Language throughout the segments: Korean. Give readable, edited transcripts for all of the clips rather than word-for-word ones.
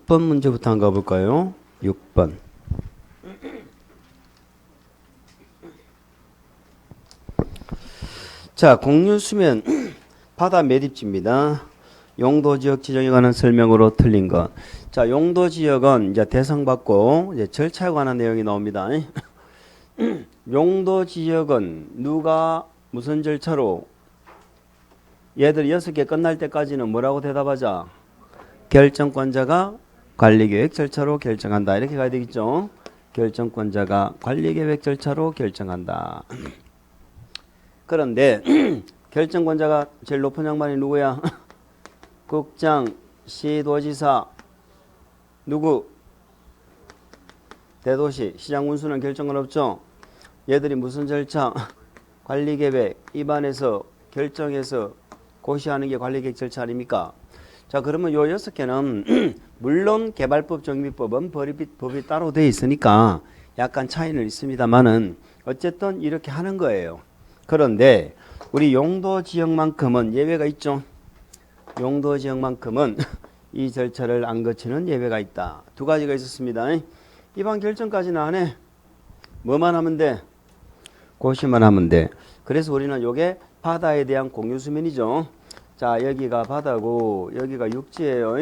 6번 문제부터 한번 가볼까요? 6번. 자, 공유수면 바다 매립지입니다. 용도지역 지정에 관한 설명으로 틀린 것. 자, 용도지역은 이제 대상받고 이제 절차에 관한 내용이 나옵니다. 용도지역은 누가 무슨 절차로 얘들 6개 끝날 때까지는 뭐라고 대답하자? 결정권자가 관리계획 절차로 결정한다. 이렇게 가야 되겠죠? 결정권자가 관리계획 절차로 결정한다. 그런데 결정권자가 제일 높은 양반이 누구야? 국장, 시도지사, 누구? 대도시, 시장군수는 결정권 없죠? 얘들이 무슨 절차? 관리계획 입안에서 결정해서 고시하는 게 관리계획 절차 아닙니까? 자, 그러면 요 6개는 물론 개발법, 정비법은 법이 따로 돼 있으니까 약간 차이는 있습니다만은 어쨌든 이렇게 하는 거예요. 그런데 우리 용도지역만큼은 예외가 있죠. 용도지역만큼은 이 절차를 안 거치는 예외가 있다. 두 가지가 있었습니다. 입안 결정까지는 안 해. 뭐만 하면 돼? 고시만 하면 돼. 그래서 우리는 요게 바다에 대한 공유수면이죠. 자, 여기가 바다고 여기가 육지예요.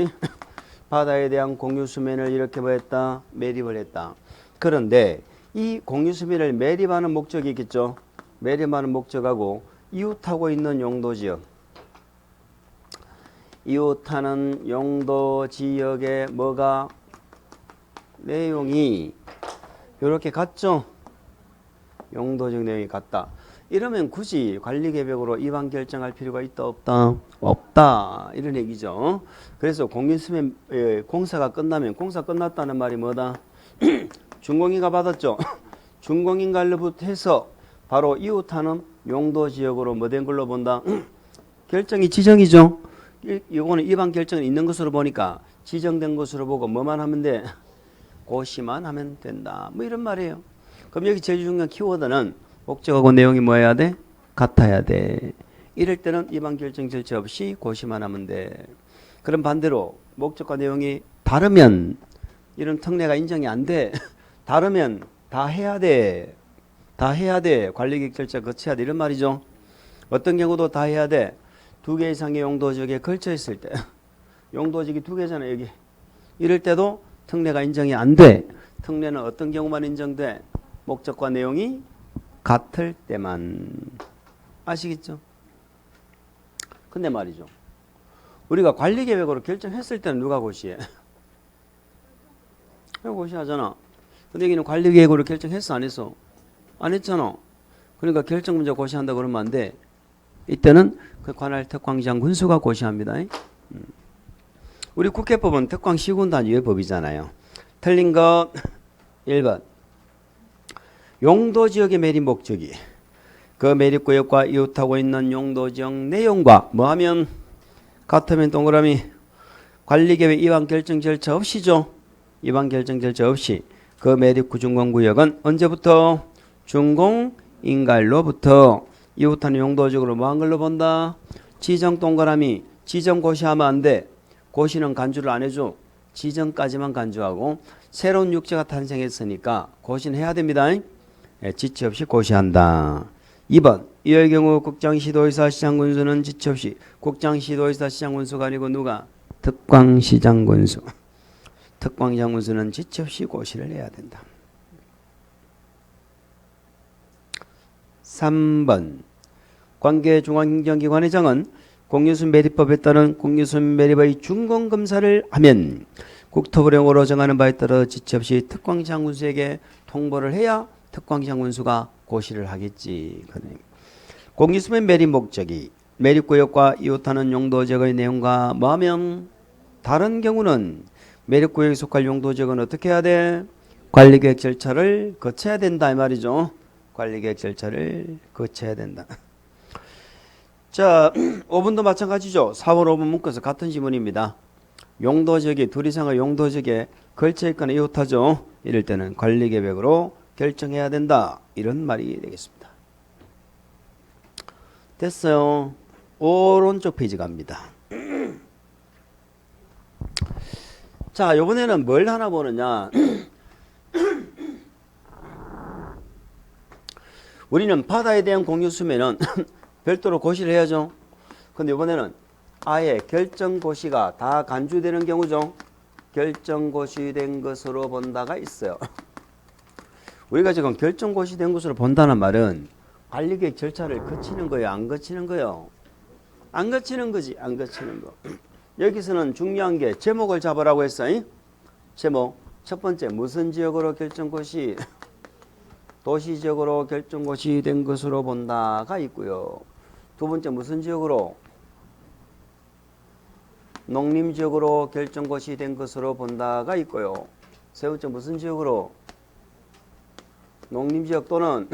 바다에 대한 공유수면을 이렇게 뭐 했다? 매립을 했다. 그런데 이 공유수면을 매립하는 목적이 있겠죠. 매립하는 목적하고 이웃하고 있는 용도지역, 이웃하는 용도지역의 뭐가 내용이 이렇게 같죠. 용도지역 내용이 같다. 이러면 굳이 관리계획으로 입안 결정할 필요가 있다 없다? 없다. 이런 얘기죠. 그래서 공유수면 공사가 끝나면 공사 끝났다는 말이 뭐다? 준공인가 받았죠. 준공인가로부터 해서 바로 이웃하는 용도지역으로 뭐 된 걸로 본다? 결정이 지정이죠. 이거는 입안 결정이 있는 것으로 보니까 지정된 것으로 보고 뭐만 하면 돼? 고시만 하면 된다. 뭐 이런 말이에요. 그럼 여기 제일 중요한 키워드는 목적하고 내용이 뭐 해야 돼? 같아야 돼. 이럴 때는 입안 결정 절차 없이 고시만 하면 돼. 그럼 반대로 목적과 내용이 다르면 이런 특례가 인정이 안 돼. 다르면 다 해야 돼. 다 해야 돼. 관리계획 절차 거쳐야 돼. 이런 말이죠. 어떤 경우도 다 해야 돼. 2개 이상의 용도지역에 걸쳐 있을 때. 용도지역이 2개잖아 여기. 이럴 때도 특례가 인정이 안 돼. 특례는 어떤 경우만 인정돼? 목적과 내용이 같을 때만. 아시겠죠? 근데 말이죠. 우리가 관리계획으로 결정했을 때는 누가 고시해? 고시하잖아. 근데 여기는 관리계획으로 결정했어 안 했어? 안 했잖아. 그러니까 결정문제 고시한다 그러면 안 돼. 이때는 그 관할 특광시장 군수가 고시합니다. 우리 국회법은 특광시군단위의 법이잖아요. 틀린 것 1번. 용도지역의 매립 목적이 그 매립구역과 이웃하고 있는 용도지역 내용과 뭐하면 같으면 동그라미 관리계획 입안 결정 절차 없이죠. 입안 결정 절차 없이 그 매립구 준공구역은 언제부터? 준공인가일로부터 이웃하는 용도지역으로 뭐한 걸로 본다? 지정 동그라미. 지정 고시하면 안 돼. 고시는 간주를 안 해줘. 지정까지만 간주하고 새로운 육지가 탄생했으니까 고시는 해야 됩니다. 지체 없이 고시한다. 2번. 이의 경우 국장, 시도의사, 시장군수는 지체 없이 국장, 시도의사, 시장군수가 아니고 누가? 특광시장군수. 특광시장군수는 지체 없이 고시를 해야 된다. 3번. 관계중앙행정기관회장은 공유수 매립법에 따른 공유수 매립의 준공검사를 하면 국토부령으로 정하는 바에 따라 지체 없이 특광시장군수에게 통보를 해야 특광시장군수가 고시를 하겠지. 공유수 매립 목적이 매립구역과 이웃하는 용도지역의 내용과 뭐하면 다른 경우는 매립구역에 속할 용도지역은 어떻게 해야 돼? 관리계획 절차를 거쳐야 된다 이 말이죠. 관리계획 절차를 거쳐야 된다. 자, 5번도 마찬가지죠. 4번, 5번 묶어서 같은 지문입니다. 용도지역이 둘 이상의 용도지역에 걸쳐 있거나 이웃하죠. 이럴 때는 관리계획으로 결정해야 된다. 이런 말이 되겠습니다. 됐어요. 오른쪽 페이지 갑니다. 자, 이번에는 뭘 하나 보느냐. 우리는 바다에 대한 공유수면은 별도로 고시를 해야죠. 근데 이번에는 아예 결정고시가 다 간주되는 경우죠. 결정고시된 것으로 본다가 있어요. 우리가 지금 결정고시된 것으로 본다는 말은 관리계획 절차를 거치는 거예요, 안 거치는 거예요? 안 거치는 거지, 안 거치는 거. 여기서는 중요한 게 제목을 잡으라고 했어요. 제목. 첫 번째, 무슨 지역으로 결정고시, 도시지역으로 결정고시 된 것으로 본다가 있고요. 두 번째, 무슨 지역으로, 농림지역으로 결정고시 된 것으로 본다가 있고요. 세 번째, 무슨 지역으로, 농림지역 또는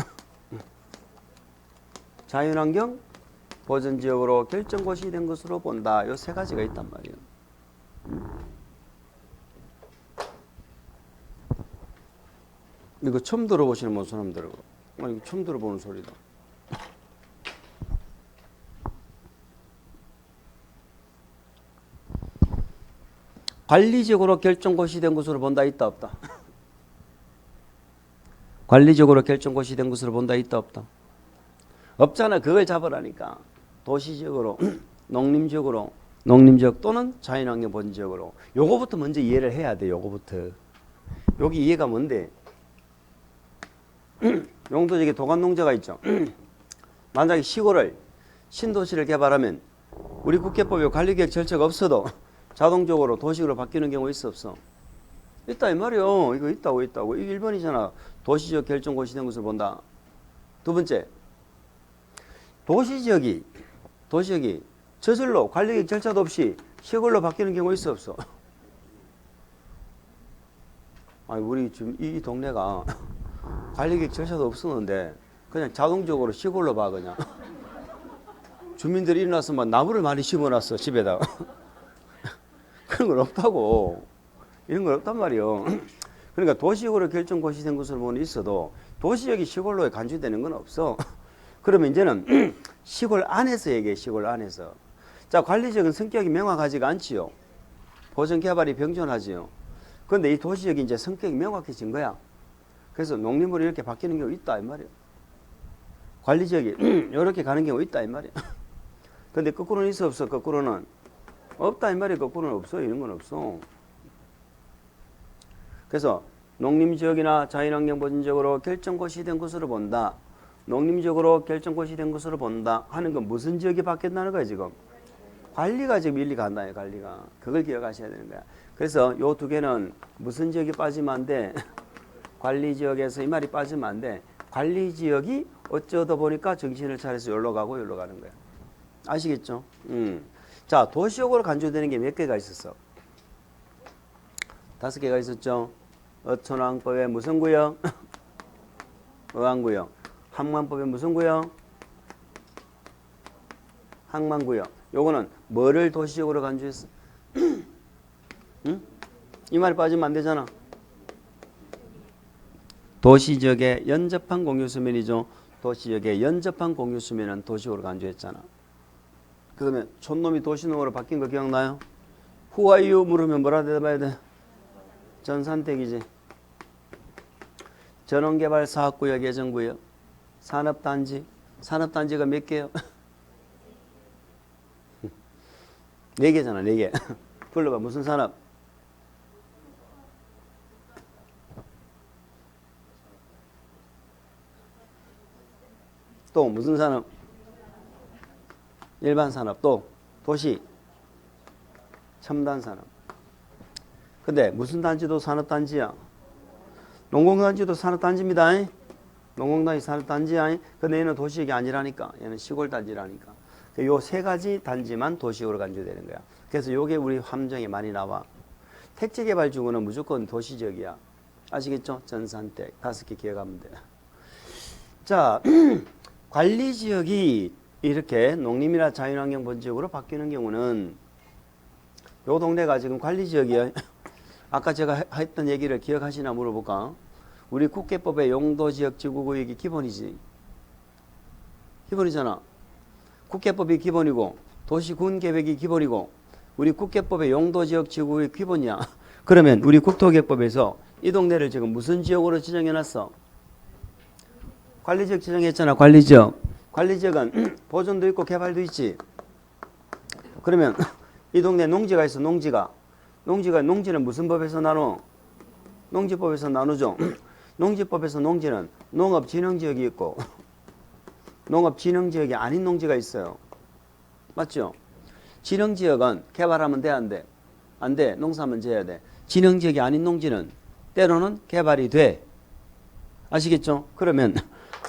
자연환경 보전지역으로 결정고시 된 것으로 본다. 요 세 가지가 있단 말이에요. 이거 처음 들어보시는 분 손 한번 들어봐. 이거 처음 들어보는 소리다. 관리적으로 결정고시 된 것으로 본다, 있다, 없다? 관리적으로 결정고시 된 것으로 본다, 있다, 없다? 없잖아. 그걸 잡으라니까. 도시지역으로, 농림지역으로, 농림지역 또는 자연환경 보전지역으로. 요거부터 먼저 이해를 해야 돼. 요거부터. 여기 이해가 뭔데? 용도지역에 도관농지가 있죠. 만약에 시골을 신도시를 개발하면 우리 국회법에 관리계획 절차가 없어도 자동적으로 도시로 바뀌는 경우 있어, 없어? 있다 이 말이요. 이거 있다고. 이게 1번이잖아. 도시지역 결정고시 된 것을 본다. 두 번째, 도시지역이 저절로 관리계획 절차도 없이 시골로 바뀌는 경우 있어, 없어? 아니, 우리 지금 이 동네가 관리계획 절차도 없었는데 그냥 자동적으로 시골로 봐. 그냥 주민들이 일어나서 막 나무를 많이 심어놨어, 집에다가. 그런 건 없다고. 이런 건 없단 말이에요. 그러니까 도시적으로 결정고시 된 것으로 보면 있어도 도시역이 시골로 간주되는 건 없어. 그러면 이제는 시골 안에서 얘기해. 시골 안에서. 자, 관리적인 성격이 명확하지가 않지요. 보전개발이 병존하지요. 그런데 이 도시역이 이제 성격이 명확해진 거야. 그래서 농림으로 이렇게 바뀌는 경우 있다 이 말이에요. 관리지역이 이렇게 가는 경우 있다 이 말이에요. 근데 거꾸로는 있어, 없어? 거꾸로는 없다 이 말이에요. 거꾸로는 없어. 이런 건 없어. 그래서 농림지역이나 자연환경보전지역으로 결정고시 된 것으로 본다. 농림지역으로 결정고시 된 것으로 본다 하는 건 무슨 지역이 바뀌었다는 거야 지금? 관리가 지금 일리 간다. 관리가. 그걸 기억하셔야 되는 거야. 그래서 요 두 개는 무슨 지역이 빠지면 안 돼? 관리지역에서 이 말이 빠지면 안 돼. 관리지역이 어쩌다 보니까 정신을 차려서 여기로 가고 여기로 가는 거야. 아시겠죠? 자, 도시역으로 간주되는 게 몇 개가 있었어? 5개가 있었죠. 어촌왕법의 무슨 구역? 어항구역. 함관법의 무슨 구역? 항만구역. 요거는 뭐를 도시적으로 간주했어? 응? 이 말이 빠지면 안 되잖아. 도시지역에 연접한 공유수면이죠. 도시지역에 연접한 공유수면은 도시적으로 간주했잖아. 그러면 촌놈이 도시놈으로 바뀐 거 기억나요? Who are you? 물으면 뭐라 대답해야 돼? 전산택이지. 전원개발 사업구역, 예정구역, 산업단지. 산업단지가 몇 개요? 4개잖아, 4개. 불러봐, 무슨 산업? 또 무슨 산업? 일반 산업. 또 도시, 첨단 산업. 근데 무슨 단지도 산업단지야. 농공단지도 산업단지입니다. 농공단지 산업단지야. 근데 얘는 도시역이 아니라니까. 얘는 시골단지라니까. 요 3가지 단지만 도시역으로 간주되는 거야. 그래서 요게 우리 함정에 많이 나와. 택지개발지구는 무조건 도시지역이야. 아시겠죠? 전산택 5개 기억하면 돼. 자, 관리지역이 이렇게 농림이나 자연환경 본지역으로 바뀌는 경우는 요 동네가 지금 관리지역이야. 아까 제가 했던 얘기를 기억하시나 물어볼까? 우리 국회법의 용도지역지구구역이 기본이지. 기본이잖아. 국회법이 기본이고 도시군계획이 기본이고 우리 국회법의 용도지역지구구역이 기본이야. 그러면 우리 국토개혁법에서 이 동네를 지금 무슨 지역으로 지정해놨어? 관리지역 지정했잖아. 관리지역. 관리지역은 보존도 있고 개발도 있지. 그러면 이 동네 농지가 있어. 농지는 무슨 법에서 나눠? 농지법에서 나누죠. 농지법에서 농지는 농업진흥지역이 있고 농업진흥지역이 아닌 농지가 있어요. 맞죠? 진흥지역은 개발하면 돼, 안 돼? 안 돼. 농사만 지어야 돼. 진흥지역이 아닌 농지는 때로는 개발이 돼. 아시겠죠? 그러면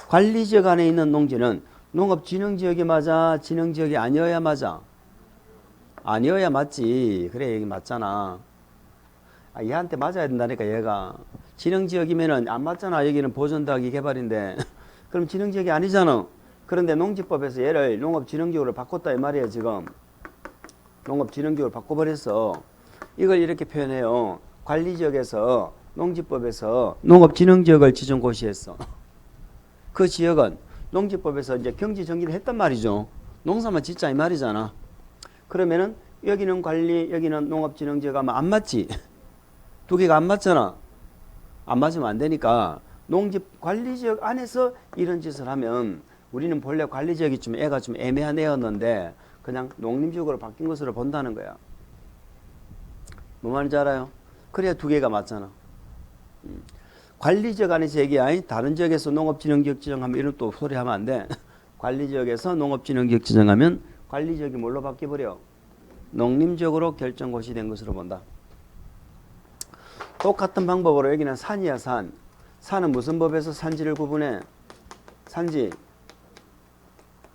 관리지역 안에 있는 농지는 농업진흥지역이 맞아? 진흥지역이 아니어야 맞아? 아니어야 맞지. 그래, 여기 맞잖아. 얘한테 맞아야 된다니까, 얘가. 진흥지역이면은 안 맞잖아. 여기는 보존도하기 개발인데. 그럼 진흥지역이 아니잖아. 그런데 농지법에서 얘를 농업진흥지역으로 바꿨다 이 말이야, 지금. 농업진흥지역으로 바꿔버렸어. 이걸 이렇게 표현해요. 관리지역에서 농지법에서 농업진흥지역을 지정고시했어. 그 지역은 농지법에서 이제 경지 정리를 했단 말이죠. 농사만 짓자 이 말이잖아. 그러면은 여기는 관리, 여기는 농업진흥지역 하면 안 맞지? 두 개가 안 맞잖아. 안 맞으면 안 되니까 농지 관리지역 안에서 이런 짓을 하면 우리는 본래 관리지역이 좀 애가 좀 애매한 애였는데 그냥 농림지역으로 바뀐 것으로 본다는 거야. 뭐 말인지 알아요? 그래야 두 개가 맞잖아. 관리지역 안에서 얘기야. 다른 지역에서 농업진흥지역 지정하면 이런 또 소리 하면 안 돼. 관리지역에서 농업진흥지역 지정하면 관리지역이 뭘로 바뀌어버려? 농림지역으로 결정고시된 것으로 본다. 똑같은 방법으로 여기는 산이야, 산. 산은 무슨 법에서 산지를 구분해? 산지.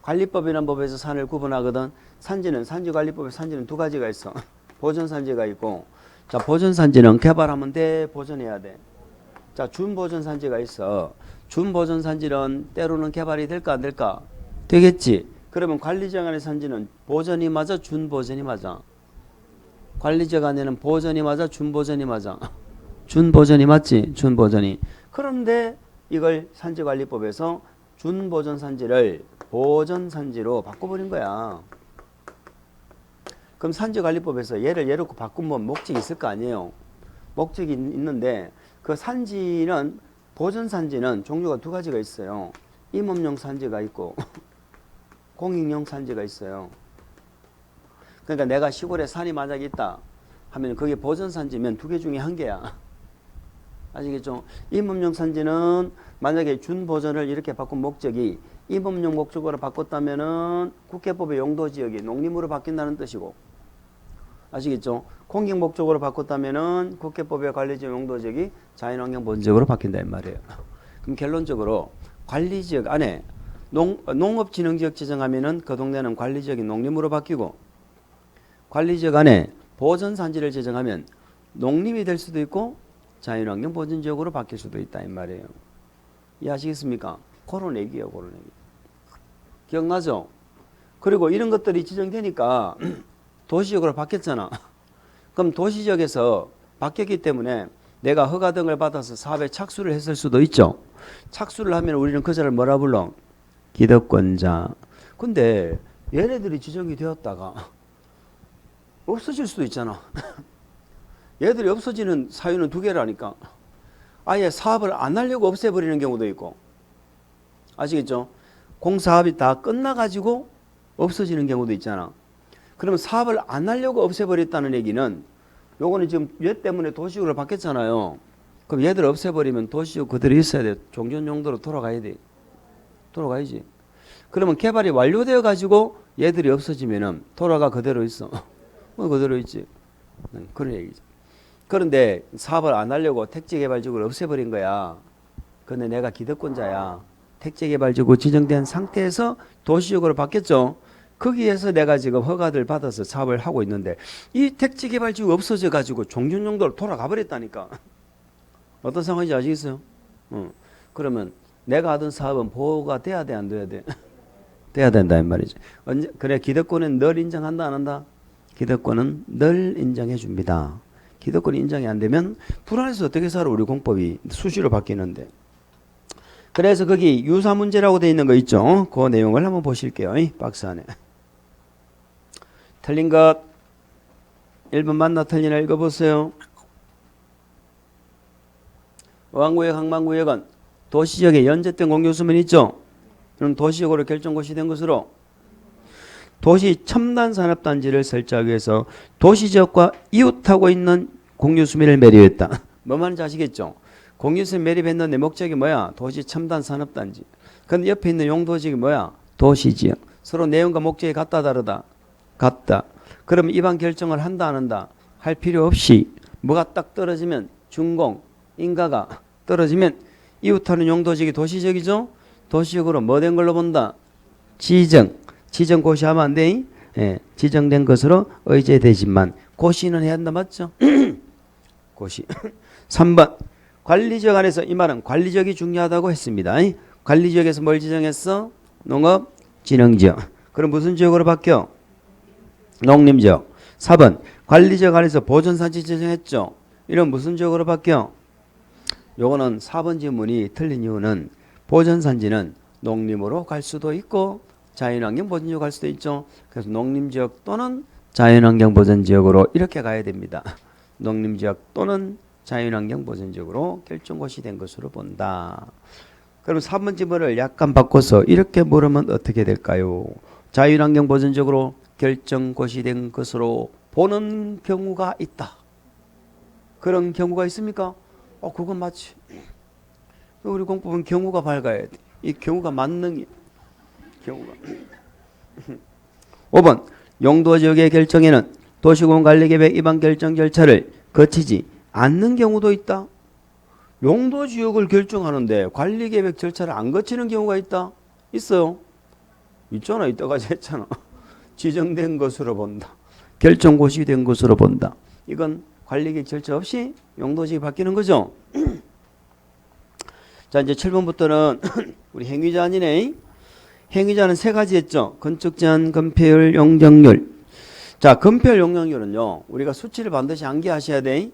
관리법이라는 법에서 산을 구분하거든. 산지는 산지관리법에 산지는 두 가지가 있어. 보존산지가 있고, 자, 보존산지는 개발하면 돼, 보존해야 돼. 자, 준보존산지가 있어. 준보존산지는 때로는 개발이 될까 안 될까? 되겠지. 그러면 관리지역 안의 산지는 보존이 맞아, 준보존이 맞아? 관리지역 안에는 보존이 맞아, 준보존이 맞아? 준보존이 맞지? 준보존이. 그런데 이걸 산지관리법에서 준보존산지를 보존산지로 바꿔버린 거야. 그럼 산지관리법에서 얘를 예로 바꾸면 목적이 있을 거 아니에요. 목적이 있는데 그 산지는 보존산지는 종류가 두 가지가 있어요. 임업용 산지가 있고 공익용 산지가 있어요. 그러니까 내가 시골에 산이 만약에 있다 하면 그게 보존산지면 두 개 중에 한 개야. 아시겠죠? 임업용 산지는 만약에 준보존을 이렇게 바꾼 목적이 임업용 목적으로 바꿨다면은 국회법의 용도지역이 농림으로 바뀐다는 뜻이고, 아시겠죠? 공익 목적으로 바꿨다면은 국회법의 관리지역 용도지역이 자연환경 보존지역으로 바뀐다 이 말이에요. 그럼 결론적으로 관리지역 안에 농업진흥지역 지정하면은 그 동네는 관리지역이 농림으로 바뀌고, 관리지역 안에 보존산지를 지정하면 농림이 될 수도 있고 자연환경 보존지역으로 바뀔 수도 있다 이 말이에요. 이해하시겠습니까? 그런 얘기예요, 그런 얘기. 기억나죠? 그리고 이런 것들이 지정되니까 도시지역으로 바뀌었잖아. 그럼 도시지역에서 바뀌었기 때문에 내가 허가 등을 받아서 사업에 착수를 했을 수도 있죠. 착수를 하면 우리는 그 자를 뭐라 불러? 기득권자. 근데 얘네들이 지정이 되었다가 없어질 수도 있잖아. 얘들이 없어지는 사유는 두 개라니까. 아예 사업을 안 하려고 없애버리는 경우도 있고, 아시겠죠? 공사업이 다 끝나가지고 없어지는 경우도 있잖아. 그러면 사업을 안 하려고 없애버렸다는 얘기는 요거는 지금 얘 때문에 도시적으로 바뀌었잖아요. 그럼 얘들 없애버리면 도시적 그대로 있어야 돼. 종전 용도로 돌아가야 돼. 돌아가야지. 그러면 개발이 완료되어 가지고 얘들이 없어지면은 돌아가 그대로 있어. 뭐 그대로 있지. 그런 얘기죠. 그런데 사업을 안 하려고 택지개발지구를 없애버린 거야. 근데 내가 기득권자야. 택지개발지구 지정된 상태에서 도시적으로 바뀌었죠. 거기에서 내가 지금 허가를 받아서 사업을 하고 있는데 이 택지개발지구가 없어져 가지고 종전용도로 돌아가 버렸다니까. 어떤 상황인지 아시겠어요? 그러면 내가 하던 사업은 보호가 돼야 돼, 안 돼야 돼? 돼야 된다 이 말이죠. 그래, 기득권은 늘 인정한다 안 한다? 기득권은 늘 인정해 줍니다. 기득권이 인정이 안 되면 불안해서 어떻게 살아? 우리 공법이 수시로 바뀌는데. 그래서 거기 유사 문제라고 되어 있는 거 있죠? 그 내용을 한번 보실게요. 박스 안에. 틀린 것 1번 맞나 틀리나 읽어보세요. 어항구역, 항만구역은 도시지역에 연재된 공유수면 있죠. 그럼 도시적으로 결정고시 된 것으로 도시 첨단산업단지를 설치하기 위해서 도시지역과 이웃하고 있는 공유수면을 매립했다. 뭐 말인지 아시겠죠? 공유수면 매립했는데 목적이 뭐야? 도시 첨단산업단지. 근데 옆에 있는 용도지역이 뭐야? 도시지역. 서로 내용과 목적이 같다 다르다? 같다. 그럼 이반 결정을 한다 안 한다? 할 필요 없이 뭐가 딱 떨어지면 준공, 인가가 떨어지면 이웃하는 용도지역이 도시지역이죠? 도시적으로 뭐 된 걸로 본다? 지정 고시하면 안 돼? 예, 지정된 것으로 의제되지만 고시는 해야 한다 맞죠? 고시. 3번 관리지역 안에서 이 말은 관리지역이 중요하다고 했습니다. 관리지역에서 뭘 지정했어? 농업 진흥지역. 그럼 무슨 지역으로 바뀌어? 농림지역. 4번 관리지역 안에서 보존산지 지정했죠? 이런 무슨 지역으로 바뀌어? 요거는 4번 질문이 틀린 이유는 보존산지는 농림으로 갈 수도 있고 자연환경 보전지역 갈 수도 있죠. 그래서 농림지역 또는 자연환경 보전지역으로 이렇게 가야 됩니다. 농림지역 또는 자연환경 보전지역으로 결정고시 된 것으로 본다. 그럼 3번 질문을 약간 바꿔서 이렇게 물으면 어떻게 될까요? 자연환경 보전지역으로 결정고시 된 것으로 보는 경우가 있다. 그런 경우가 있습니까? 그건 맞지. 우리 공법은 경우가 밝아야 돼. 이 경우가 만능이 경우가. 5번 용도지역의 결정에는 도시공원관리계획 위반 결정 절차를 거치지 않는 경우도 있다. 용도지역을 결정하는데 관리계획 절차를 안 거치는 경우가 있다. 있어요. 있잖아. 이따까지 했잖아. 지정된 것으로 본다. 결정고시된 것으로 본다. 이건 관리계획 절차 없이 용도지역이 바뀌는 거죠. 자, 이제 7번부터는 우리 행위제한이네. 행위제한은 세 가지 했죠. 건축제한, 건폐율, 용적률. 자, 건폐율, 용적률은요. 우리가 수치를 반드시 암기하셔야 돼.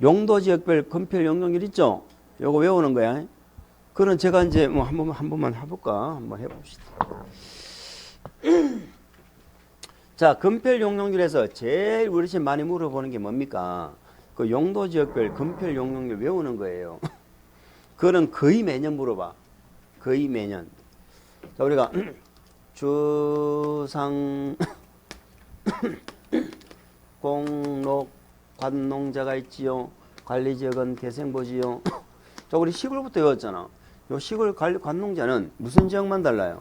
용도지역별 건폐율, 용적률 있죠. 요거 외우는 거야. 그건 제가 이제 뭐 한 번만 해볼까? 한번 해봅시다. 자, 건폐율, 용적률에서 제일 우리 집 많이 물어보는 게 뭡니까? 그 용도지역별 건폐율, 용적률 외우는 거예요. 그거는 거의 매년 물어봐. 거의 매년. 자, 우리가 주상 공록 관농자가 있지요. 관리지역은 개생보지요. 자, 우리 시골부터 외웠잖아. 요 시골 관농자는 무슨 지역만 달라요?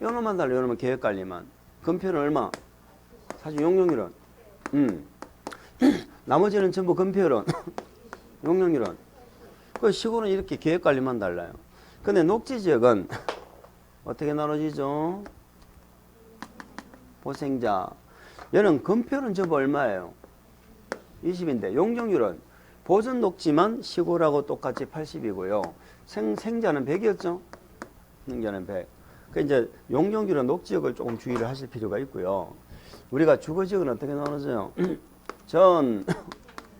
요놈만 달라요. 요놈은 계획관리만. 건폐율은 얼마? 사실 용적률은 나머지는 전부 건폐율은 용적률은. 그 시골은 이렇게 계획관리만 달라요. 근데 녹지지역은 어떻게 나눠지죠? 보생자. 얘는 건폐율은 전부 얼마예요? 20인데 용적률은 보전 녹지만 시골하고 똑같이 80이고요. 생자는 100이었죠? 생자는 100. 그 이제 용적률은 녹지역을 조금 주의를 하실 필요가 있고요. 우리가 주거지역은 어떻게 나눠져요? 전,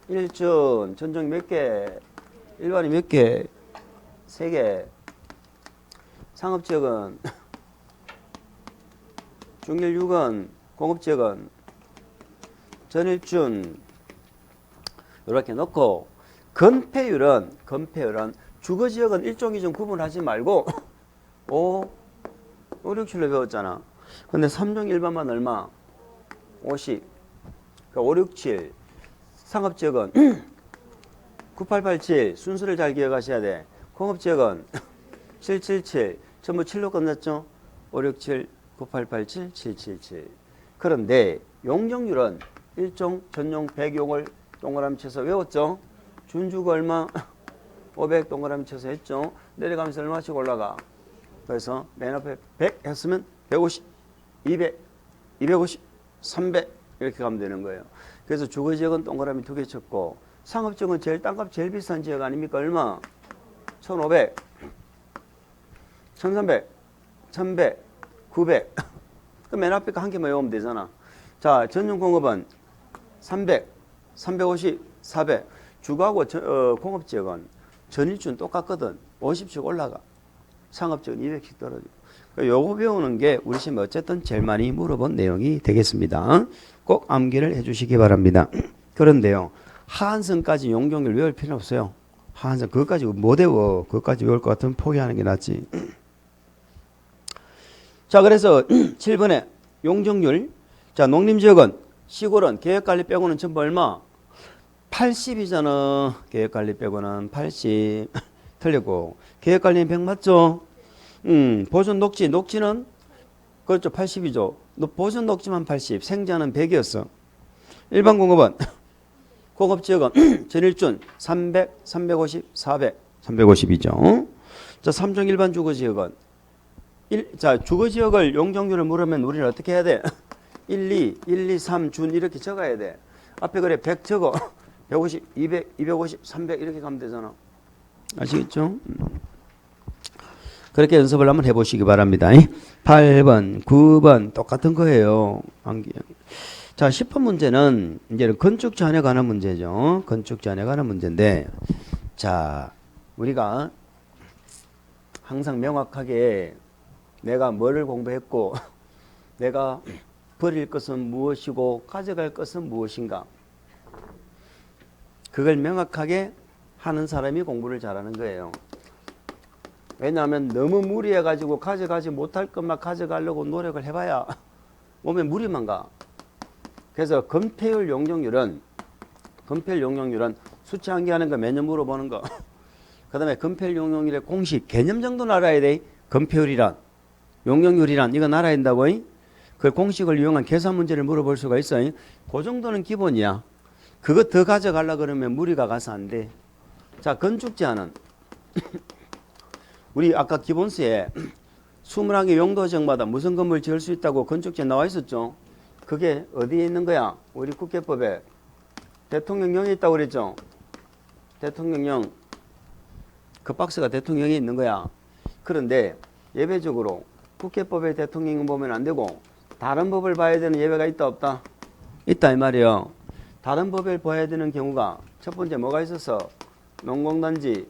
일전, 전종 몇 개? 일반이 몇 개? 3개. 상업지역은 중일 6원, 공업지역은 전일준 이렇게 넣고 건폐율은 주거지역은 일종 이종 구분하지 말고 5, 6, 7로 배웠잖아. 근데 3종 일반만 얼마? 50. 그러니까 5, 6, 7. 상업지역은 9887 순서를 잘 기억하셔야 돼. 공업지역은 777 전부 7로 끝났죠. 567 9887 777. 그런데 용적률은 일종 전용 100용을 동그라미 쳐서 외웠죠. 준주가 얼마? 500 동그라미 쳐서 했죠. 내려가면서 얼마씩 올라가. 그래서 맨 앞에 100 했으면 150 200 250 300 이렇게 가면 되는 거예요. 그래서 주거지역은 동그라미 2개 쳤고 상업지역은 제일 땅값 제일 비싼 지역 아닙니까? 얼마? 1500 1300 1100 900 그 맨 앞에 거 한 개만 외우면 되잖아. 자, 전용공업은 300 350 400 주거하고 공업지역은 전일준 똑같거든. 50씩 올라가. 상업지역은 200씩 떨어지고. 요거 배우는 게 우리 시험에 어쨌든 제일 많이 물어본 내용이 되겠습니다. 꼭 암기를 해주시기 바랍니다. 그런데요, 하한선까지 용적률 외울 필요는 없어요. 항상 그것까지 못 외워. 그것까지 외울 것 같으면 포기하는 게 낫지. 자, 그래서 7번에 용적률. 자, 농림지역은 시골은 계획관리 빼고는 전부 얼마? 80이잖아. 계획관리 빼고는 80. 틀렸고. 계획관리는 100 맞죠? 보존 녹지. 녹지는 그렇죠. 80이죠. 보존 녹지만 80. 생자는 100이었어. 일반 공업은 공업지역은 전일준 300, 350, 400. 350이죠. 자, 3종 일반 주거지역은 자, 주거지역을 용적률을 물으면 우리는 어떻게 해야 돼? 1, 2, 3 준 이렇게 적어야 돼. 앞에 그래 100 적어. 150, 200, 250, 300 이렇게 가면 되잖아. 아시겠죠? 그렇게 연습을 한번 해보시기 바랍니다. 8번, 9번 똑같은 거예요. 자, 10번 문제는 이제는 건축 제한에 관한 문제죠. 건축 제한에 관한 문제인데, 자, 우리가 항상 명확하게 내가 뭐를 공부했고 내가 버릴 것은 무엇이고 가져갈 것은 무엇인가, 그걸 명확하게 하는 사람이 공부를 잘하는 거예요. 왜냐하면 너무 무리해가지고 가져가지 못할 것만 가져가려고 노력을 해봐야 몸에 무리만 가. 그래서 건폐율 용적률은 수치 암기하는 거 매년 물어보는 거. 그 다음에 건폐율 용적률의 공식 개념 정도는 알아야 돼. 건폐율이란 용적률이란 이거 알아야 된다고. 그 공식을 이용한 계산 문제를 물어볼 수가 있어요. 그 정도는 기본이야. 그거 더 가져가려고 그러면 무리가 가서 안 돼. 자, 건축 제한은 우리 아까 기본서에 21개 용도지역마다 무슨 건물 지을 수 있다고 건축제 나와 있었죠. 그게 어디에 있는 거야? 우리 국회법에 대통령령이 있다고 그랬죠. 대통령령. 그 박스가 대통령이 있는 거야. 그런데 예외적으로 국회법에 대통령 보면 안 되고 다른 법을 봐야 되는 예외가 있다 없다? 있다 이 말이에요. 다른 법을 봐야 되는 경우가 첫 번째 뭐가 있었어? 농공단지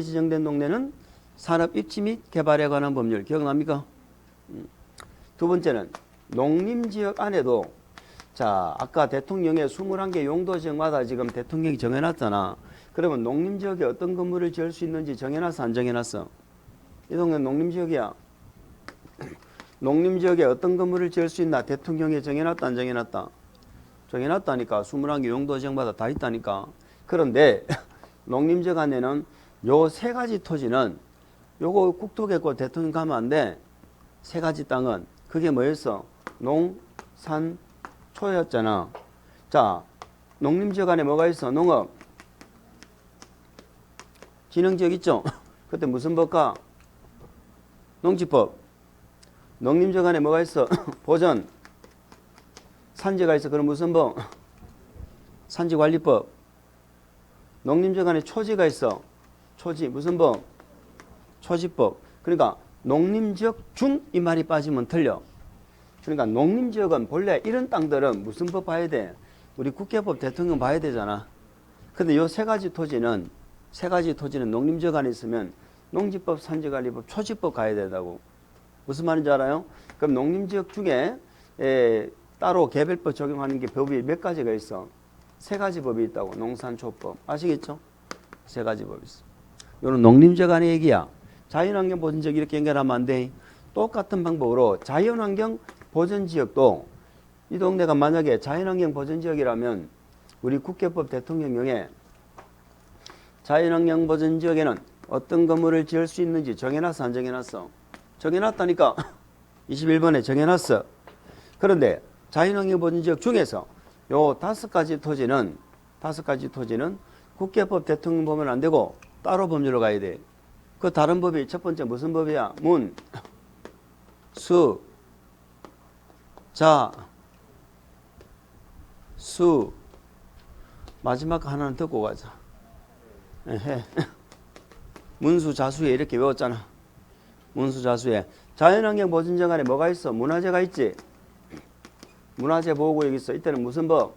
지정된 동네는 산업 입지 및 개발에 관한 법률 기억납니까? 두 번째는 농림지역 안에도, 자, 아까 대통령의 21개 용도지역마다 지금 대통령이 정해놨잖아. 그러면 농림지역에 어떤 건물을 지을 수 있는지 정해놨어 안 정해놨어? 이 동네는 농림지역이야. 농림지역에 어떤 건물을 지을 수 있나 대통령이 정해놨다 안 정해놨다? 정해놨다니까. 21개 용도지역마다 다 있다니까. 그런데 농림지역 안에는 요 세 가지 토지는 요거 국토개코 대통령 가면 안 돼. 세 가지 땅은 그게 뭐였어? 농, 산, 초였잖아. 자, 농림지역 안에 뭐가 있어? 농업, 진흥지역 있죠? 그때 무슨 법과? 농지법. 농림지역 안에 뭐가 있어? 보전, 산지가 있어. 그럼 무슨 법? 산지관리법. 농림지역 안에 초지가 있어. 초지 무슨 법? 초지법. 그러니까 농림지역 중 이 말이 빠지면 틀려. 그러니까 농림지역은 본래 이런 땅들은 무슨 법 봐야 돼? 우리 국회법 대통령 봐야 되잖아. 근데 요 세 가지 토지는 농림지역 안에 있으면 농지법, 산지관리법, 초지법 가야 된다고. 무슨 말인지 알아요? 그럼 농림지역 중에 따로 개별법 적용하는 게 법이 몇 가지가 있어? 세 가지 법이 있다고. 농산초법. 아시겠죠? 세 가지 법이 있어. 요는 농림지역 안의 얘기야. 자연환경 보전지역 이렇게 연결하면 안 돼. 똑같은 방법으로 자연환경 보전지역도 이 동네가 만약에 자연환경 보전지역이라면 우리 국회법 대통령령에 자연환경 보전지역에는 어떤 건물을 지을 수 있는지 정해놨어 안 정해놨어? 정해놨다니까. 21번에 정해놨어. 그런데 자연환경 보전지역 중에서 요 다섯 가지 토지는 국회법 대통령 보면 안 되고 따로 법률로 가야 돼. 그 다른 법이 첫 번째 무슨 법이야? 문, 수, 자, 수. 마지막 하나는 듣고 가자. 에헤. 문수자수에 이렇게 외웠잖아. 문수자수에. 자연환경 보전지역 안에 뭐가 있어? 문화재가 있지. 문화재 보호구역 있어. 이때는 무슨 법?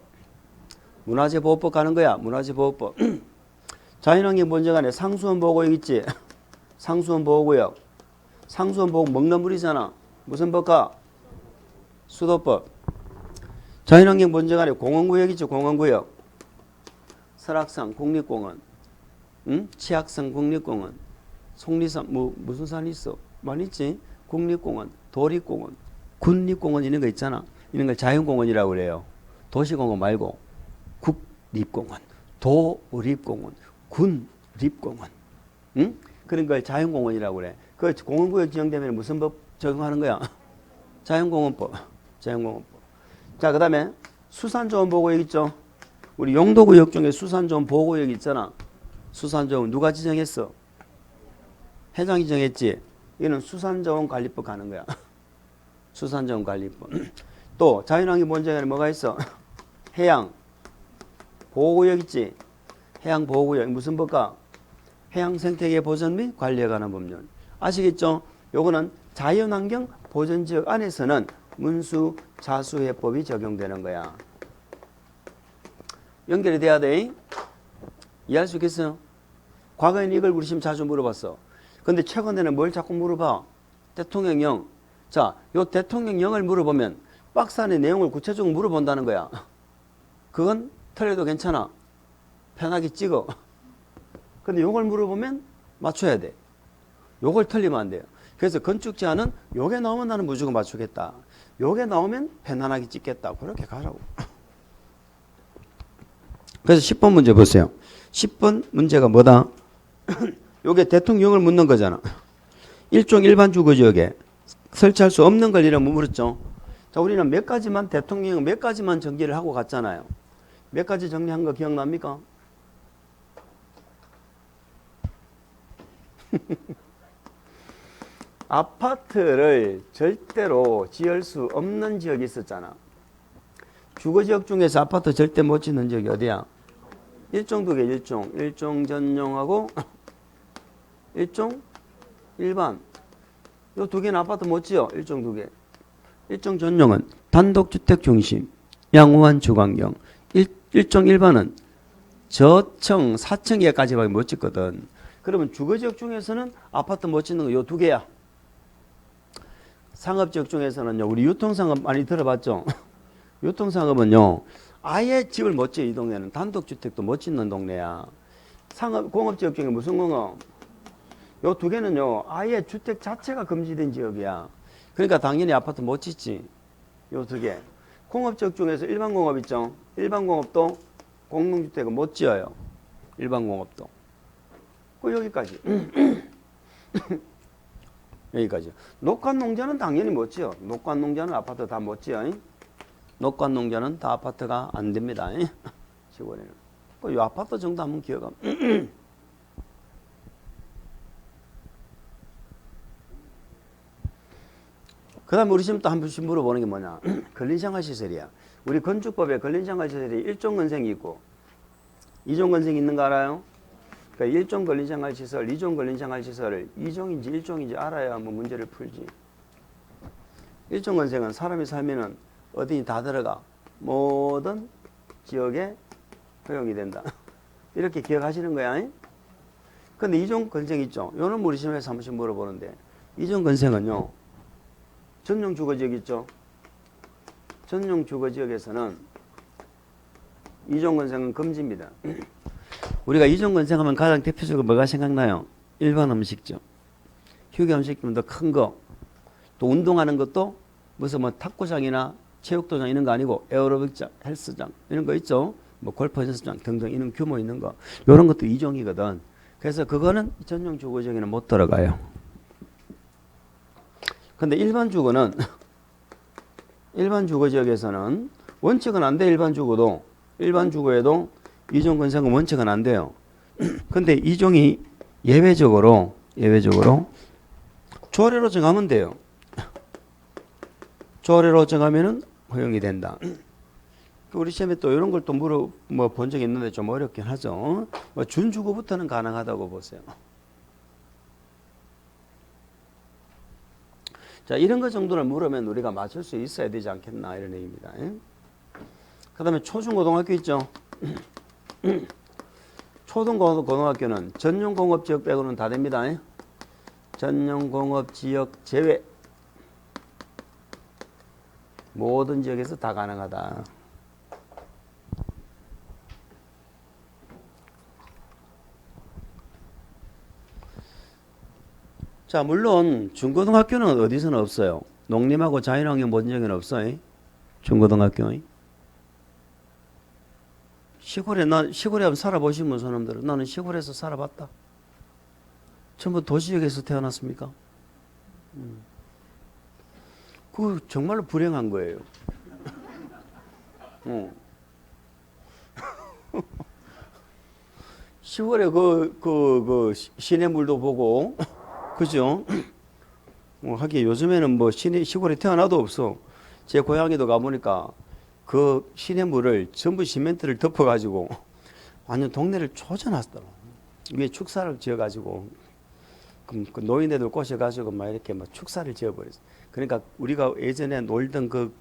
문화재보호법 가는 거야. 문화재보호법. 자연환경 보전지역 안에 상수원 보호구역 있지. 상수원 보호구역. 상수원 보호 먹는 물이잖아. 무슨 법가? 수도법. 자연환경 보전지역 안에 공원구역 있지. 공원구역. 설악산 국립공원. 응? 치악산 국립공원, 속리산 무슨 산이 있어? 많이 있지? 국립공원, 도립공원, 군립공원 이런 거 있잖아. 이런 걸 자연공원이라고 그래요. 도시공원 말고 국립공원, 도립공원, 군립공원, 응? 그런 걸 자연공원이라고 그래. 그 공원구역 지정되면 무슨 법 적용하는 거야? 자연공원법. 자연공원법. 자, 그 다음에 수산조원보호구역 있죠? 우리 용도구역 중에 수산조원보호구역 있잖아. 수산조원 누가 지정했어? 회장이 정했지. 이는 수산자원관리법 가는 거야. 수산자원관리법. 또 자연환경 보전제에는 뭐가 있어? 해양 보호구역 있지. 해양 보호구역 무슨 법과? 해양 생태계 보전 및 관리에 관한 법률. 아시겠죠? 요거는 자연환경 보전지역 안에서는 문수 자수해법이 적용되는 거야. 연결이 돼야 돼. 이해할 수 있겠어요? 과거에는 이걸 우리 지금 자주 물어봤어. 근데 최근에는 뭘 자꾸 물어봐? 대통령령. 자, 요 대통령령을 물어보면 박스 안에 내용을 구체적으로 물어본다는 거야. 그건 틀려도 괜찮아. 편하게 찍어. 근데 요걸 물어보면 맞춰야 돼. 요걸 틀리면 안 돼요. 그래서 건축 제안은 요게 나오면 나는 무조건 맞추겠다. 요게 나오면 편안하게 찍겠다. 그렇게 가라고. 그래서 10번 문제 보세요. 10번 문제가 뭐다? 요게 대통령을 묻는 거잖아. 일종 일반 주거지역에 설치할 수 없는 걸 이라고 물었죠. 자, 우리는 몇 가지만 대통령 몇 가지만 정리를 하고 갔잖아요. 몇 가지 정리한 거 기억납니까? 아파트를 절대로 지을 수 없는 지역이 있었잖아. 주거지역 중에서 아파트 절대 못 짓는 지역이 어디야? 일종 두 개, 일종 전용하고 일종 일반. 요 두 개는 아파트 못 지어. 일종 두 개. 일종 전용은 단독주택 중심, 양호한 주거환경. 일종 일반은 저층, 4층에까지밖에 못 짓거든. 그러면 주거지역 중에서는 아파트 못 짓는 거 요 두 개야. 상업지역 중에서는요, 우리 유통상업 많이 들어봤죠? 유통상업은요, 아예 집을 못 지어. 이 동네는 단독주택도 못 짓는 동네야. 상업, 공업지역 중에 무슨 공업? 요 두 개는요, 아예 주택 자체가 금지된 지역이야. 그러니까 당연히 아파트 못 짓지. 요 두 개. 공업지역 중에서 일반공업 있죠? 일반공업도 공동주택은 못 지어요. 일반공업도. 여기까지. 여기까지. 녹간농자는 당연히 못 지어. 녹간농자는 아파트 다 못 지어. 녹간농자는 다 아파트가 안 됩니다. 시골에는. 이 아파트 정도 한번 기억하면. 그 다음에 우리 지금 또 한 번씩 물어보는 게 뭐냐. 근린생활시설이야. 우리 건축법에 근린생활시설이 1종 건생이 있고 2종 건생이 있는 거 알아요? 그러니까 1종 근린생활시설, 2종 근린생활시설을 2종인지 1종인지 알아야 뭐 문제를 풀지. 1종 건생은 사람이 살면은 어디니 다 들어가. 모든 지역에 허용이 된다. 이렇게 기억하시는 거야. 근데 2종 건생 있죠. 요는 우리 시험에서 한 번씩 물어보는데 2종 건생은요. 전용 주거지역 있죠. 전용 주거지역에서는 2종 건생은 금지입니다. 우리가 2종 건생하면 가장 대표적으로 뭐가 생각나요? 일반 음식점. 휴게 음식점 더 큰 거. 또 운동하는 것도 무슨 뭐 탁구장이나 체육도장 이런 거 아니고 에어로빅장, 헬스장 이런 거 있죠. 뭐 골프 연습장 등등 이런 규모 있는 거. 이런 것도 2종이거든. 그래서 그거는 전용 주거지역에는 못 들어가요. 근데 일반 주거는 일반 주거지역에서는 원칙은 안 돼. 일반 주거도 일반 주거에도 2종 건생은 원칙은 안 돼요. 근데 2종이 예외적으로 조례로 정하면 돼요. 조례로 정하면은 허용이 된다. 우리 시험에 또 이런 걸 또 본 적이 있는데 좀 어렵긴 하죠. 뭐 준주거부터는 가능하다고 보세요. 자, 이런 거 정도는 물으면 우리가 맞출 수 있어야 되지 않겠나 이런 얘기입니다. 그 다음에 초중고등학교 있죠. 초등고등학교는 전용공업지역 빼고는 다 됩니다. 전용공업지역 제외. 모든 지역에서 다 가능하다. 자, 물론 중고등학교는 어디서는 없어요. 농림하고 자연환경 보존지역에는 없어요. 중고등학교. 시골에 한번 살아보시면 사람들은 나는 시골에서 살아봤다. 전부 도시역에서 태어났습니까? 그 정말로 불행한 거예요. 시골에 그 시냇물도 보고, 그죠? 하긴 요즘에는 뭐 시골에 태어나도 없어. 제 고향에도 가보니까 그 시냇물을 전부 시멘트를 덮어가지고 완전 동네를 조져놨더라. 위에 축사를 지어가지고 그 노인네들 꼬셔가지고 막 이렇게 막 축사를 지어버렸어. 그러니까 우리가 예전에 놀던 그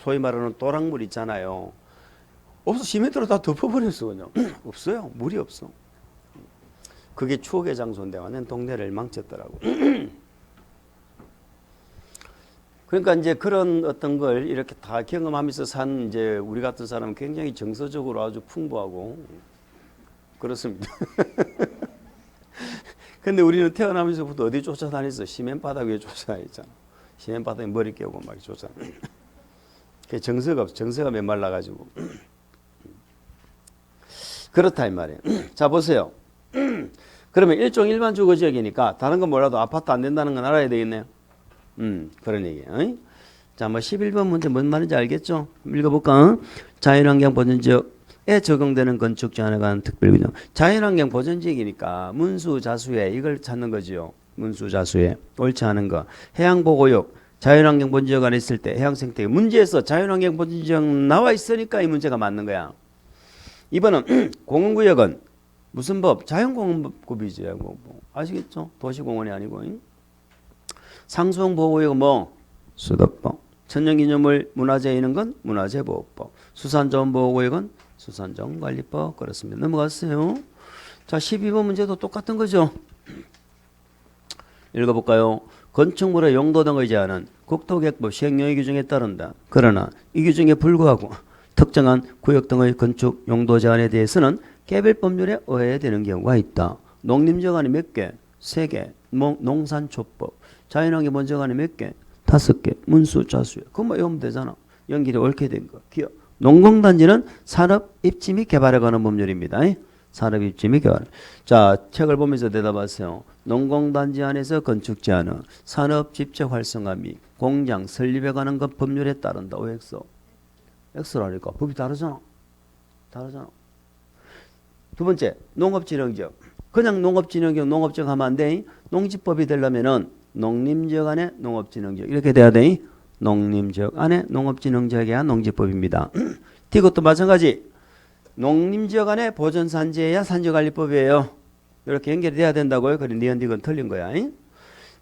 소위 말하는 또랑물 있잖아요. 없어. 시멘트로 다 덮어버렸어. 그냥 없어요. 물이 없어. 그게 추억의 장소인데 완전 동네를 망쳤더라고. 그러니까 이제 그런 어떤 걸 이렇게 다 경험하면서 산 이제 우리 같은 사람은 굉장히 정서적으로 아주 풍부하고 그렇습니다. 근데 우리는 태어나면서부터 어디 쫓아다녔어? 시멘 바닥 위에 쫓아다녔잖아. 시멘 바닥에 머리 깨고 막 쫓아다녔어. 정서가 없어. 정서가 메말라가지고. 그렇다 이 말이에요. 자, 보세요. 그러면 일종 일반 주거 지역이니까 다른 건 몰라도 아파트 안 된다는 건 알아야 되겠네요. 그런 얘기예요. 자, 뭐 11번 문제 뭔 말인지 알겠죠? 읽어볼까? 자연환경 보전지역에 적용되는 건축 제한에 관한 특별규정. 자연환경 보전지역이니까 문수자수에 이걸 찾는 거지요. 문수자수에 옳지 않은 거. 해양보호구역, 자연환경 보전지역 안에 있을 때 해양생태계 문제에서 자연환경 보전지역 나와 있으니까 이 문제가 맞는 거야. 이번은 공원구역은 무슨 법? 자연공원법이지. 아시겠죠? 도시공원이 아니고. 상수원보호구역은 뭐? 수도법. 천연기념물 문화재에 있는 건 문화재보호법. 수산자원보호구역은 수산자원관리법. 그렇습니다. 넘어갔어요. 자, 12번 문제도 똑같은 거죠. 읽어볼까요? 건축물의 용도 등의 제한은 국토계획법 시행령의 규정에 따른다. 그러나 이 규정에 불구하고 특정한 구역 등의 건축 용도 제한에 대해서는 개별법률에 의해야 되는 경우가 있다. 농림지역안에 몇 개? 3개. 농산초법. 자연환경 보전지역안에 몇 개? 5개. 문수자수에. 그거 뭐 외우면 되잖아. 연결이 옳게 된 거. 기억. 농공단지는 산업 입지 및 개발에 관한 법률입니다. 산업 입지 및 개발. 자, 책을 보면서 대답하세요. 농공단지 안에서 건축 제한은 산업 집체 활성화 및 공장 설립에 관한 것 법률에 따른다. OX. X라니까 법이 다르잖아. 두 번째, 농업진흥지역. 그냥 농업진흥지역, 농업지역 하면 안 돼. 농지법이 되려면은 농림지역 안에 농업진흥지역 이렇게 돼야 돼. 농림지역 안에 농업진흥지역이야 농지법입니다. 이것도 마찬가지. 농림지역 안에 보전산지에야 산지관리법이에요. 이렇게 연결이 돼야 된다고요. 그래, 니언디건 틀린 거야.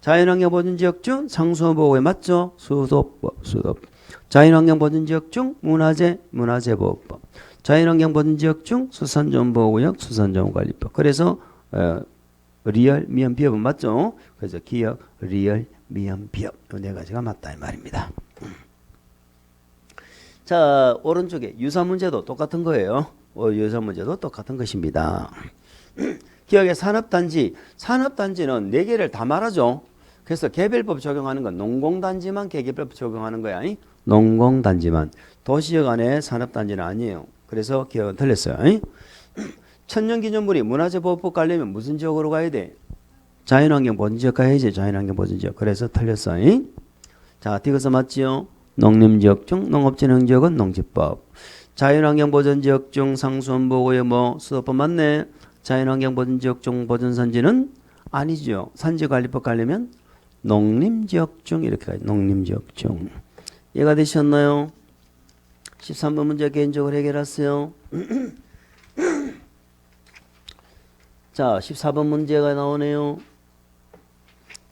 자연환경 보전지역 중 상수원보호구역 맞죠? 수도법. 자연환경 보전지역 중 문화재보호법. 자연환경 보전지역 중 수산자원보호구역 수산자원관리법. 그래서 리얼 미연 비업은 맞죠? 그래서 기억 리얼 미연 비업 이 네 가지가 맞다 이 말입니다. 자, 오른쪽에 유사 문제도 똑같은 거예요. 유사 문제도 똑같은 것입니다. 기억에 산업단지는 4개를 다 말하죠. 그래서 개별법 적용하는 건 농공단지만 개별법 적용하는 거야. 농공단지만. 도시역 안에 산업단지는 아니에요. 그래서 기억은 틀렸어요. 천연기념물이 문화재보호법 가려면 무슨 지역으로 가야 돼? 자연환경 보전지역 가야지. 자연환경 보전지역. 그래서 틀렸어요. 자, 이것은 맞지요? 농림지역 중 농업진흥지역은 농지법. 자연환경 보전지역 중 상수원보호구역 뭐 수도법 맞네. 자연환경 보전지역 중 보전산지는 아니죠. 산지관리법 가려면 농림지역 중 이렇게 가야지. 농림지역 중. 이해가 되셨나요? 13번 문제 개인적으로 해결하세요. 자, 14번 문제가 나오네요.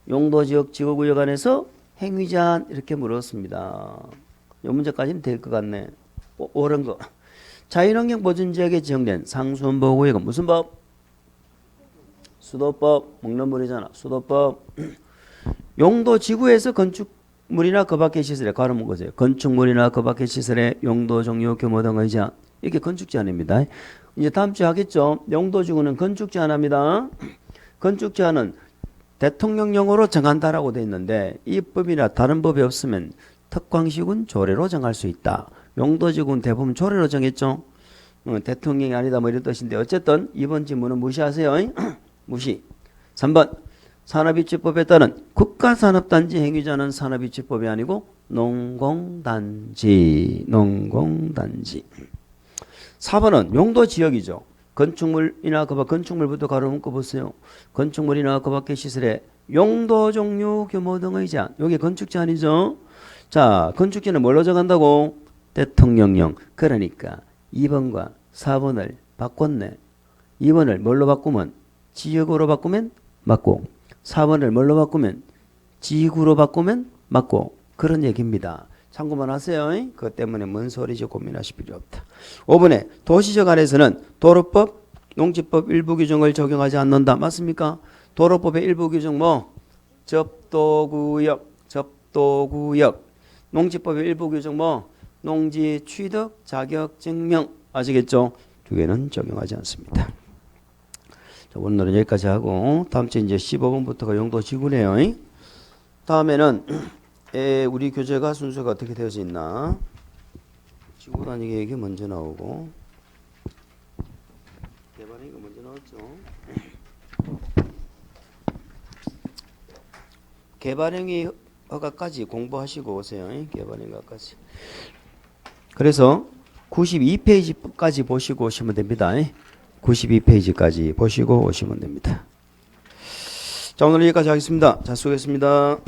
용도지역 지구구역 안에서 행위제한 이렇게 물었습니다. 이 문제까지는 될 것 같네. 옳은 거. 자연환경 보전지역에 지정된 상수원보호구역은 무슨 법? 수도법. 먹는 물이잖아. 수도법. 용도지구에서 건축물이나 그 밖의 시설에 가로문 거세요. 건축물이나 그 밖의 시설의 용도 종류 규모 등의 제한. 이게 건축 제한입니다. 이제 다음 주에 하겠죠. 용도지구는 건축 제한합니다. 건축 제한은 대통령령으로 정한다라고 돼 있는데 이 법이나 다른 법이 없으면 특광식은 조례로 정할 수 있다. 용도지구는 대부분 조례로 정했죠. 대통령이 아니다 뭐 이런 뜻인데 어쨌든 이번 지문은 무시하세요. 무시. 3번 산업입지법에 따른 국가산업단지 행위자는 산업입지법이 아니고 농공단지. 4번은 용도지역이죠. 건축물이나 건축물부터 가로 묶어 보세요. 건축물이나 그 밖의 시설의 용도 종류 규모 등의 제한. 여기 건축 제한이죠. 자, 건축지는 뭘로 정한다고? 대통령령. 그러니까 2번과 4번을 바꿨네. 2번을 뭘로 바꾸면? 지역으로 바꾸면 맞고 4번을 뭘로 바꾸면? 지구로 바꾸면 맞고 그런 얘기입니다. 참고만 하세요. 그것 때문에 뭔 소리지 고민하실 필요 없다. 5번에 도시적 안에서는 도로법, 농지법 일부 규정을 적용하지 않는다. 맞습니까? 도로법의 일부 규정 뭐? 접도구역. 농지법의 일부 규정 뭐? 농지 취득, 자격 증명. 아시겠죠? 두 개는 적용하지 않습니다. 자, 오늘은 여기까지 하고 다음 주에 이제 15번부터가 용도지구네요. 다음에는 우리 교재가 순서가 어떻게 되어져 있나? 지구 단위 계획이 먼저 나오고 개발행위가 먼저 나왔죠. 개발행위 허가까지 공부하시고 오세요. 개발행위 허가까지. 그래서 92페이지까지 보시고 오시면 됩니다. 92페이지까지 보시고 오시면 됩니다. 자, 오늘 여기까지 하겠습니다. 자, 수고했습니다.